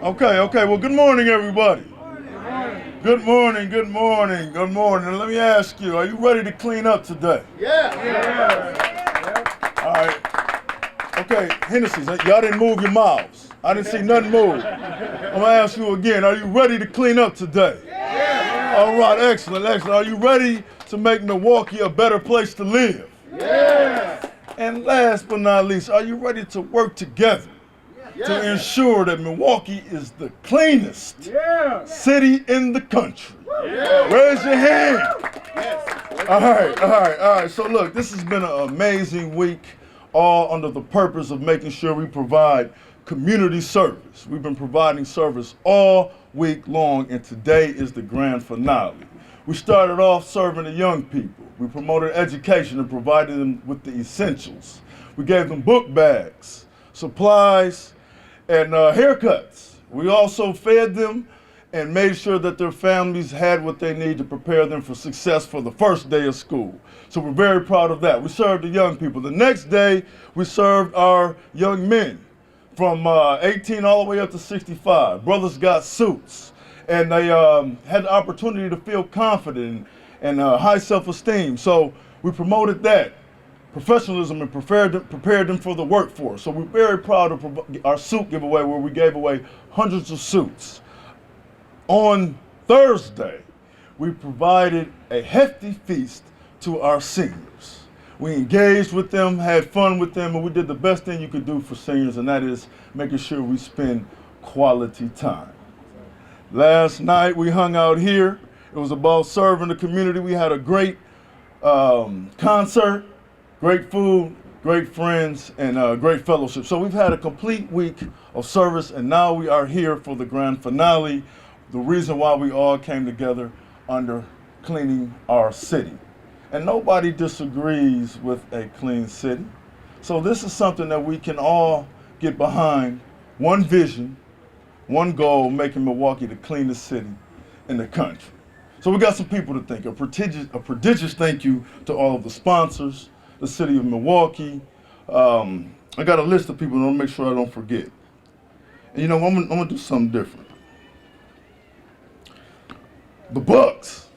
Okay. Well, good morning, everybody. Good morning. Good morning. Let me ask you, are you ready to clean up today? Yeah. All right. Okay, Hennessy, y'all didn't move your mouths. I didn't see nothing move. I'm gonna ask you again, are you ready to clean up today? Yeah. All right, excellent. Are you ready to make Milwaukee a better place to live? Yeah. And last but not least, are you ready to work together to ensure that Milwaukee is the cleanest city in the country? Yeah. Raise your hand. Yes. All right. So look, this has been an amazing week, all under the purpose of making sure we provide community service. We've been providing service all week long, and today is the grand finale. We started off serving the young people. We promoted education and provided them with the essentials. We gave them book bags, supplies, and haircuts. We also fed them and made sure that their families had what they need to prepare them for success for the first day of school. So we're very proud of that. We served the young people. The next day, we served our young men from 18 all the way up to 65. Brothers got suits, and they had the opportunity to feel confident and high self-esteem. So we promoted that professionalism and prepared them for the workforce. So we're very proud of our suit giveaway, where we gave away hundreds of suits. On Thursday, we provided a hefty feast to our seniors. We engaged with them, had fun with them, and we did the best thing you could do for seniors, and that is making sure we spend quality time. Last night, we hung out here. It was about serving the community. We had a great concert, great food, great friends, and great fellowship. So we've had a complete week of service, and now we are here for the grand finale, the reason why we all came together under cleaning our city. And nobody disagrees with a clean city. So this is something that we can all get behind. One vision, one goal, making Milwaukee the cleanest city in the country. So we got some people to thank. A prodigious thank you to all of the sponsors, the city of Milwaukee. I got a list of people, and I want to make sure I don't forget. And you know, I'm gonna do something different. The Bucks,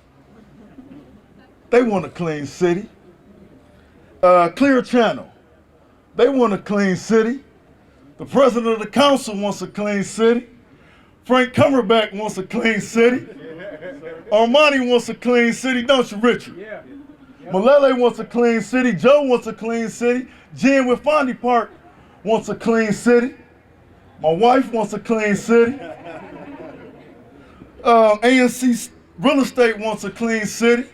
they want a clean city. Clear Channel, they want a clean city. The president of the council wants a clean city. Frank Cumberbatch wants a clean city. Armani wants a clean city, don't you, Richard? Yeah. Malele wants a clean city. Joe wants a clean city. Jen with Fondy Park wants a clean city. My wife wants a clean city. ANC Real Estate wants a clean city.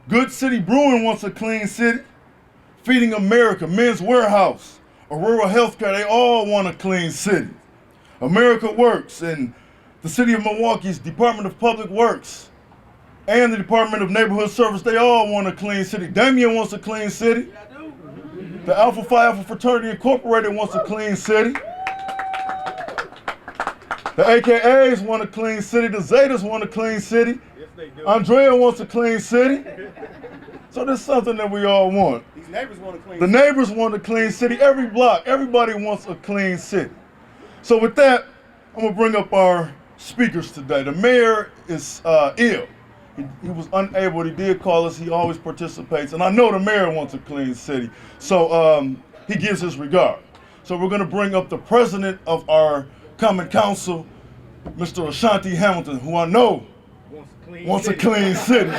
Good City Brewing wants a clean city. Feeding America, Men's Warehouse, Aurora Healthcare, they all want a clean city. America Works and the City of Milwaukee's Department of Public Works and the Department of Neighborhood Service, they all want a clean city. Damien wants a clean city. The Alpha Phi Alpha Fraternity Incorporated wants a clean city. The AKAs want a clean city. The Zetas want a clean city. Yes, they do. Andrea wants a clean city. So there's something that we all want. These neighbors want a clean The neighbors want a clean city. Every block, everybody wants a clean city. So with that, I'm gonna bring up our speakers today. The mayor is ill. He was unable. He did call us. He always participates, and I know the mayor wants a clean city. So he gives his regard. So we're gonna bring up the president of our Common Council, Mr. Ashanti Hamilton, who I know wants a clean city.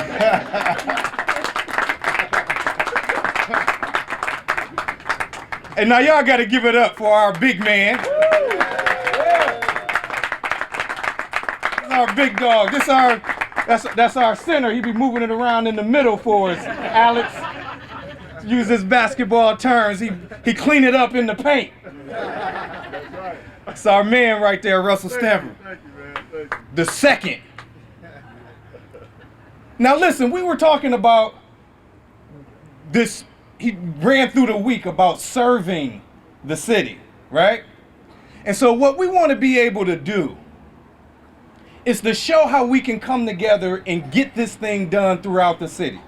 And now y'all got to give it up for our big man. This our big dog. That's our center. He be moving it around in the middle for us. Alex, use his basketball terms. He clean it up in the paint. That's our man right there, Russel Stamper the second. Now listen, we were talking about this. He ran through the week about serving the city, right? And so what we want to be able to do is to show how we can come together and get this thing done throughout the city.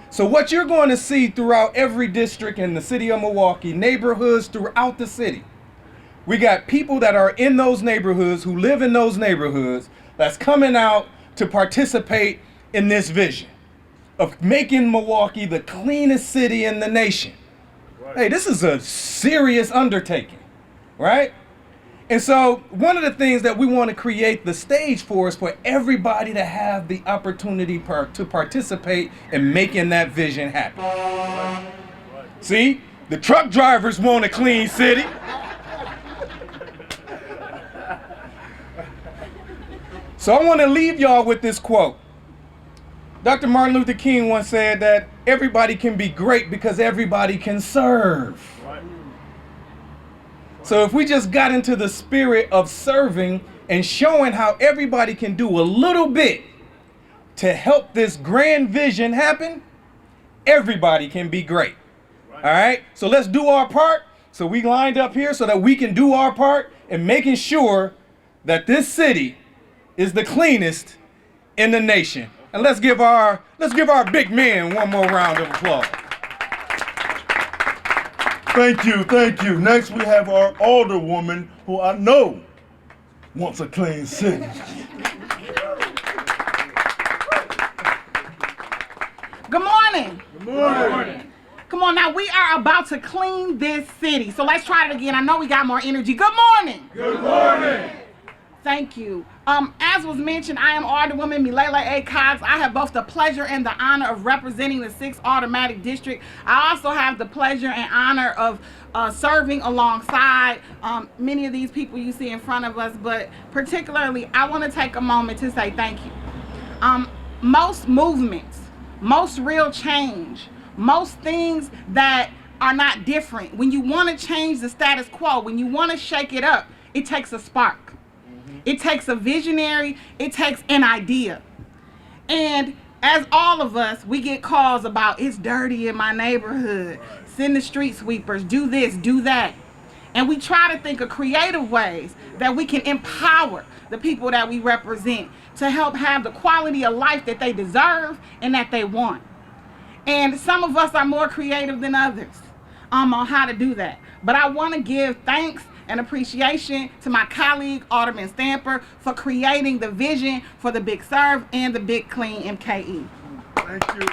So what you're going to see throughout every district in the city of Milwaukee, neighborhoods throughout the city, We got people that are in those neighborhoods, who live in those neighborhoods, that's coming out to participate in this vision of making Milwaukee the cleanest city in the nation. Right. Hey, this is a serious undertaking, right? And so one of the things that we want to create the stage for is for everybody to have the opportunity to participate in making that vision happen. Right. See, the truck drivers want a clean city. So I want to leave y'all with this quote. Dr. Martin Luther King once said that everybody can be great because everybody can serve. Right. So if we just got into the spirit of serving and showing how everybody can do a little bit to help this grand vision happen, everybody can be great. Right. All right? So let's do our part. So we lined up here so that we can do our part in making sure that this city is the cleanest in the nation. And let's give our big man one more round of applause. Thank you, thank you. Next we have our alderwoman, who I know wants a clean city. Good morning. Good morning. Come on, now we are about to clean this city. So let's try it again. I know we got more energy. Good morning. Good morning. Thank you. As was mentioned, I am Alderwoman Milele A. Cox. I have both the pleasure and the honor of representing the 6th Aldermanic District. I also have the pleasure and honor of serving alongside many of these people you see in front of us, but particularly I want to take a moment to say thank you. Most movements, most real change, most things that are not different, when you want to change the status quo, when you want to shake it up, it takes a spark. It takes a visionary, it takes an idea. And as all of us, we get calls about, it's dirty in my neighborhood, send the street sweepers, do this, do that. And we try to think of creative ways that we can empower the people that we represent to help have the quality of life that they deserve and that they want. And some of us are more creative than others on how to do that. But I want to give thanks and appreciation to my colleague, Alderman Stamper, for creating the vision for the Big Serve and the Big Clean MKE. Thank you.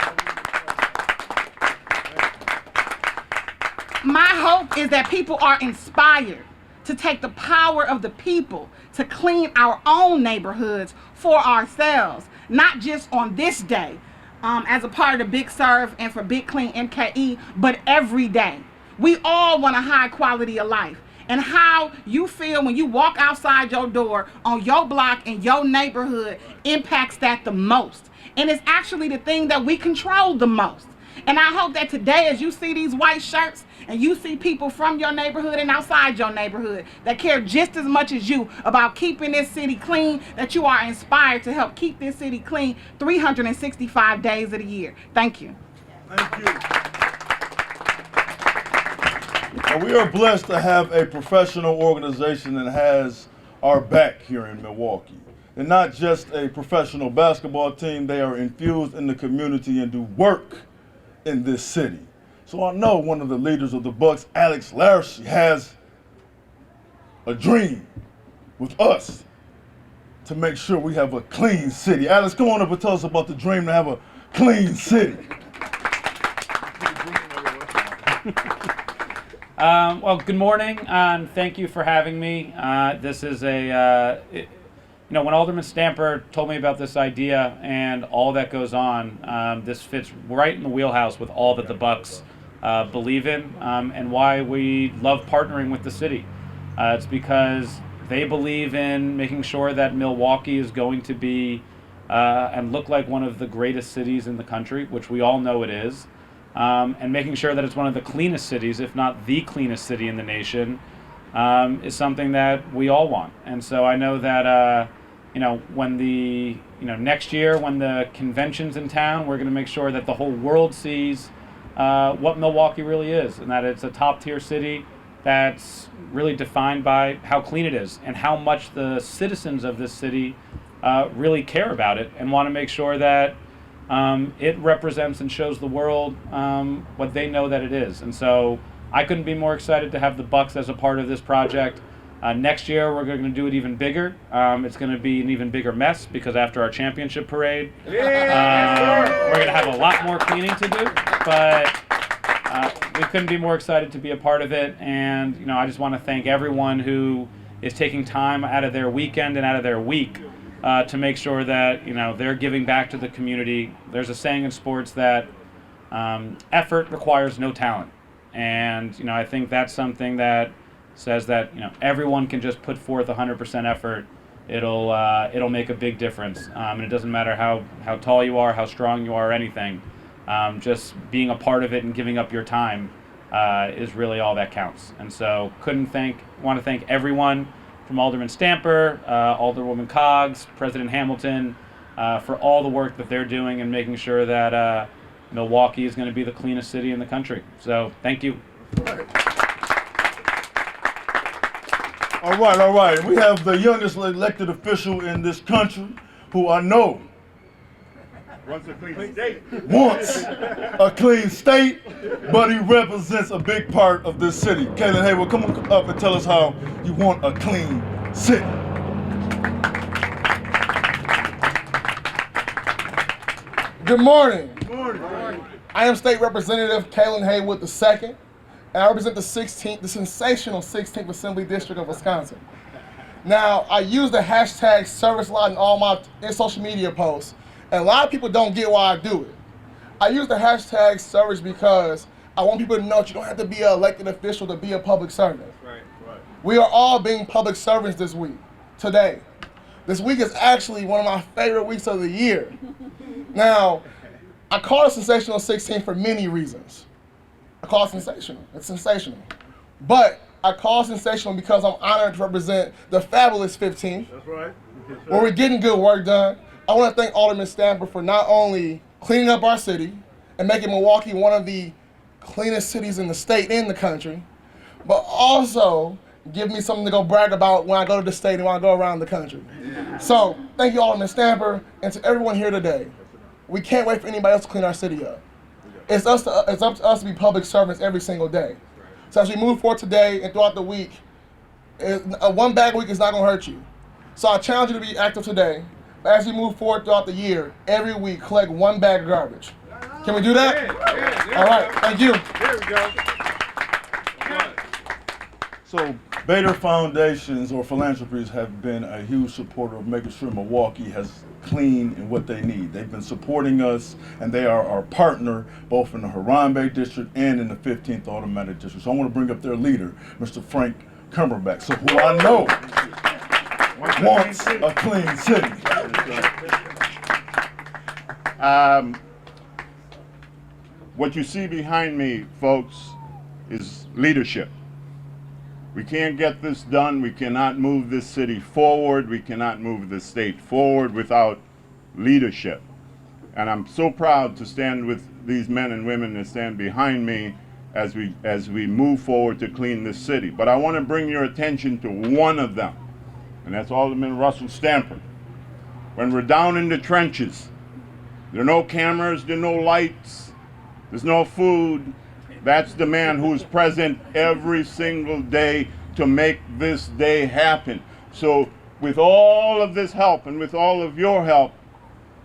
My hope is that people are inspired to take the power of the people to clean our own neighborhoods for ourselves, not just on this day as a part of the Big Serve and for Big Clean MKE, but every day. We all want a high quality of life. And how you feel when you walk outside your door on your block in your neighborhood impacts that the most. And it's actually the thing that we control the most. And I hope that today, as you see these white shirts and you see people from your neighborhood and outside your neighborhood that care just as much as you about keeping this city clean, that you are inspired to help keep this city clean 365 days of the year. Thank you. Thank you. Well, we are blessed to have a professional organization that has our back here in Milwaukee. And not just a professional basketball team, they are infused in the community and do work in this city. So I know one of the leaders of the Bucks, Alex Larry, has a dream with us to make sure we have a clean city. Alex, come on up and tell us about the dream to have a clean city. Well, good morning, and thank you for having me. This is when Alderman Stamper told me about this idea and all that goes on, this fits right in the wheelhouse with all that the Bucks believe in and why we love partnering with the city. It's because they believe in making sure that Milwaukee is going to be and look like one of the greatest cities in the country, which we all know it is. And making sure that it's one of the cleanest cities, if not the cleanest city in the nation, is something that we all want. And so I know that, when next year, when the convention's in town, we're going to make sure that the whole world sees what Milwaukee really is, and that it's a top-tier city that's really defined by how clean it is and how much the citizens of this city really care about it and want to make sure that it represents and shows the world what they know that it is. And so I couldn't be more excited to have the Bucks as a part of this project. Next year, we're going to do it even bigger. It's going to be an even bigger mess because after our championship parade, we're going to have a lot more cleaning to do. But we couldn't be more excited to be a part of it. And I just want to thank everyone who is taking time out of their weekend and out of their week to make sure that they're giving back to the community. There's a saying in sports that effort requires no talent, and I think that's something that says that everyone can just put forth 100% effort. It'll make a big difference, and it doesn't matter how tall you are, how strong you are, or anything. Just being a part of it and giving up your time is really all that counts. And so want to thank everyone from Alderman Stamper, Alderwoman Coggs, President Hamilton, for all the work that they're doing and making sure that Milwaukee is going to be the cleanest city in the country. So thank you. All right. We have the youngest elected official in this country who I know Wants a clean state. wants a clean state, but he represents a big part of this city. Kaylin Haywood, come on up and tell us how you want a clean city. Good morning. Good morning. I am State Representative Kaylin Haywood II, and I represent the sensational 16th Assembly District of Wisconsin. Now, I use the hashtag service a lot in all my social media posts, and a lot of people don't get why I do it. I use the hashtag service because I want people to know that you don't have to be an elected official to be a public servant. Right. We are all being public servants this week, today. This week is actually one of my favorite weeks of the year. Now, I call it Sensational 16 for many reasons. I call it sensational. It's sensational. But I call it sensational because I'm honored to represent the fabulous 15, That's right. where we're getting good work done. I want to thank Alderman Stamper for not only cleaning up our city and making Milwaukee one of the cleanest cities in the state and the country, but also give me something to go brag about when I go to the state and when I go around the country. So thank you, Alderman Stamper, and to everyone here today. We can't wait for anybody else to clean our city up. It's up to us to be public servants every single day. So as we move forward today and throughout the week, a one bag a week is not going to hurt you. So I challenge you to be active today. But as we move forward throughout the year, every week collect one bag of garbage. Can we do that? Yeah. All right, thank you. There we go. So Bader Foundations or philanthropies have been a huge supporter of making sure Milwaukee has clean in what they need. They've been supporting us, and they are our partner both in the Harambe District and in the 15th Aldermanic District. So I want to bring up their leader, Mr. Frank Cumberbatch, so who I know wants a clean city. What you see behind me, folks, is leadership. We can't get this done. We cannot move this city forward. We cannot move the state forward without leadership. And I'm so proud to stand with these men and women that stand behind me as we move forward to clean this city. But I want to bring your attention to one of them, and that's Alderman Russel Stamper. When we're down in the trenches, there are no cameras, there are no lights, there's no food. That's the man who is present every single day to make this day happen. So with all of this help and with all of your help,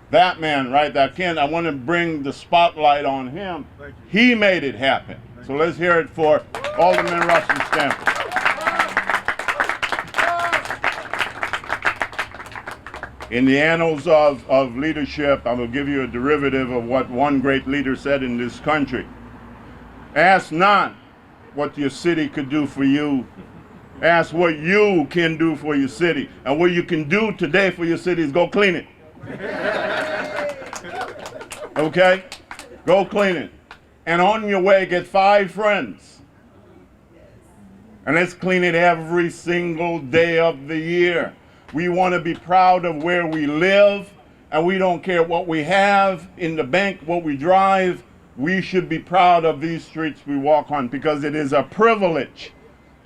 that man, right, I want to bring the spotlight on him. He made it happen. So let's hear it for Alderman Russel Stamper. In the annals of leadership, I will give you a derivative of what one great leader said in this country. Ask not what your city could do for you. Ask what you can do for your city. And what you can do today for your city is go clean it. Okay? Go clean it. And on your way, get 5 friends. And let's clean it every single day of the year. We want to be proud of where we live, and we don't care what we have in the bank, what we drive. We should be proud of these streets we walk on, because it is a privilege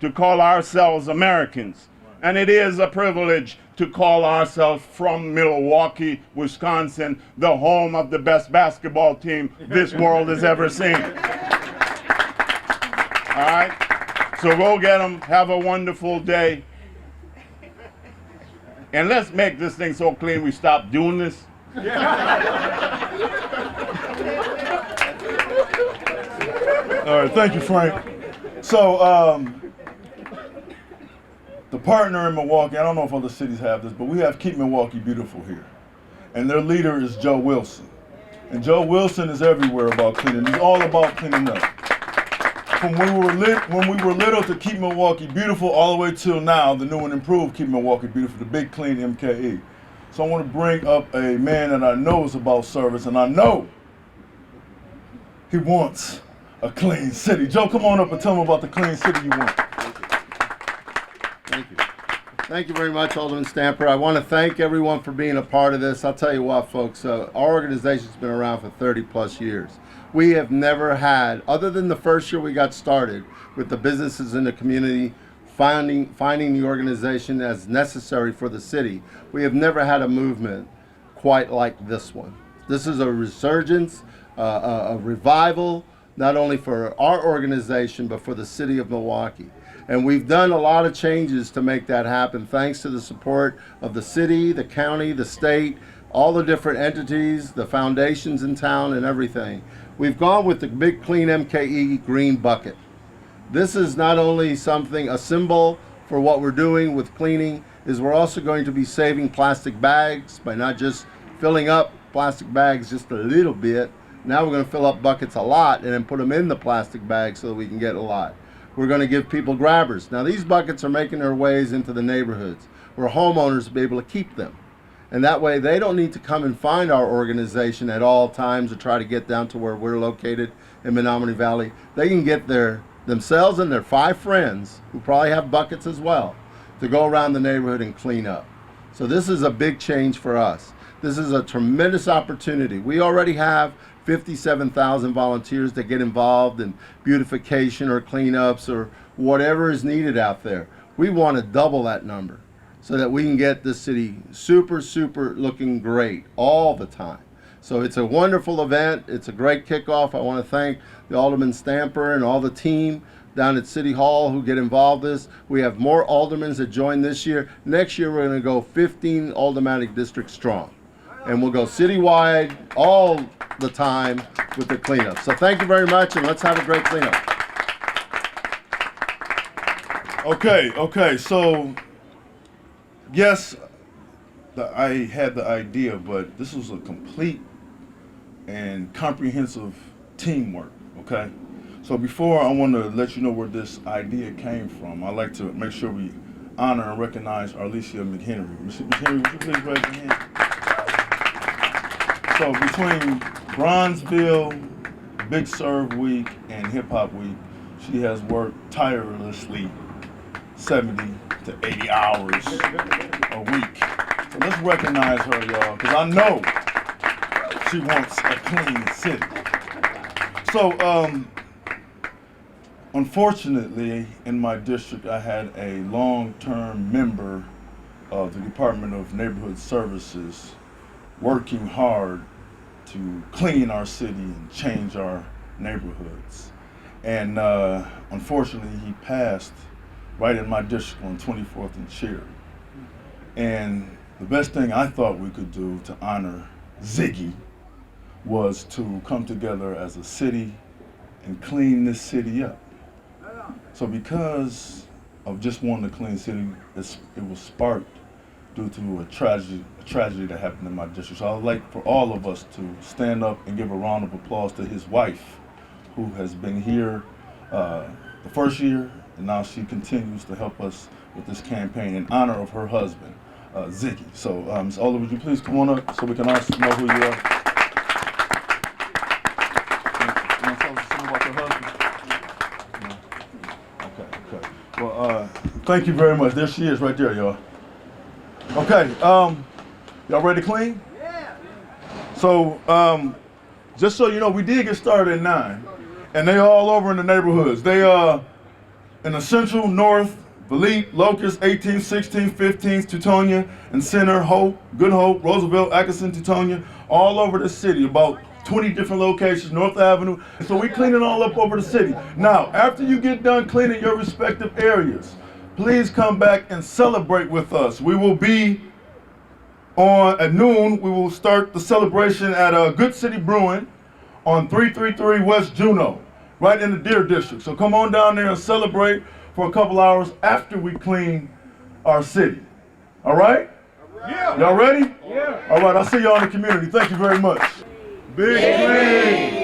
to call ourselves Americans. And it is a privilege to call ourselves from Milwaukee, Wisconsin, the home of the best basketball team this world has ever seen. All right? So go get them. Have a wonderful day. And let's make this thing so clean we stop doing this. All right, thank you, Frank. So, the partner in Milwaukee, I don't know if other cities have this, but we have Keep Milwaukee Beautiful here. And their leader is Joe Wilson. And Joe Wilson is everywhere about cleaning. He's all about cleaning up. From when we were little to Keep Milwaukee Beautiful all the way till now, the new and improved Keep Milwaukee Beautiful, the Big Clean MKE. So I want to bring up a man that I know is about service, and I know he wants a clean city. Joe, come on up and tell him about the clean city you want. Thank you. Thank you very much, Alderman Stamper. I want to thank everyone for being a part of this. I'll tell you what, folks, our organization's been around for 30 plus years. We have never had, other than the first year we got started with the businesses in the community, finding the organization as necessary for the city, we have never had a movement quite like this one. This is a resurgence, a revival, not only for our organization, but for the city of Milwaukee. And we've done a lot of changes to make that happen, thanks to the support of the city, the county, the state, all the different entities, the foundations in town and everything. We've gone with the Big Clean MKE green bucket. This is not only something, a symbol for what we're doing with cleaning, is we're also going to be saving plastic bags by not just filling up plastic bags just a little bit. Now we're going to fill up buckets a lot and then put them in the plastic bags so that we can get a lot. We're going to give people grabbers. Now these buckets are making their ways into the neighborhoods where homeowners will be able to keep them. And that way they don't need to come and find our organization at all times to try to get down to where we're located in Menominee Valley. They can get themselves and their 5 friends, who probably have buckets as well, to go around the neighborhood and clean up. So this is a big change for us. This is a tremendous opportunity. We already have 57,000 volunteers that get involved in beautification or cleanups or whatever is needed out there. We want to double that number so that we can get this city super, super looking great all the time. So it's a wonderful event. It's a great kickoff. I want to thank the Alderman Stamper and all the team down at City Hall who get involved in this. We have more aldermen that join this year. Next year we're going to go 15 aldermanic districts strong. And we'll go citywide all the time with the cleanup. So thank you very much, and let's have a great cleanup. Okay, so yes, I had the idea, but this was a complete and comprehensive teamwork, okay? So before I want to let you know where this idea came from, I'd like to make sure we honor and recognize Arlesia McHenry. Mr. McHenry, would you please raise your hand? So between Bronzeville, Big Serve Week, and Hip Hop Week, she has worked tirelessly 70 to 80 hours a week. So let's recognize her, y'all, because I know she wants a clean city. So, unfortunately, in my district, I had a long-term member of the Department of Neighborhood Services working hard to clean our city and change our neighborhoods. And unfortunately, he passed right in my district on 24th and Cherry. And the best thing I thought we could do to honor Ziggy was to come together as a city and clean this city up. So because of just wanting to clean the city, it was sparked due to a tragedy that happened in my district. So I would like for all of us to stand up and give a round of applause to his wife, who has been here the first year, and now she continues to help us with this campaign in honor of her husband, Ziggy. So Ms. Alder, would you please come on up so we can also know who you are? You want to tell us something about your husband? No? Okay. Well, thank you very much. There she is right there, y'all. Okay, y'all ready to clean? Yeah. So, just so you know, we did get started at 9, and they all over in the neighborhoods. They in the Central, North, Valete, Locust, 18th, 16th, 15th, Teutonia, and Center, Hope, Good Hope, Roosevelt, Atkinson, Teutonia, all over the city, about 20 different locations, North Avenue. So we clean it all up over the city. Now, after you get done cleaning your respective areas, please come back and celebrate with us. We will be At noon, we will start the celebration at Good City Brewing on 333 West Juneau, right in the Deer District. So come on down there and celebrate for a couple hours after we clean our city. All right? Yeah. Y'all ready? Yeah. All right, I'll see y'all in the community. Thank you very much. Big clean.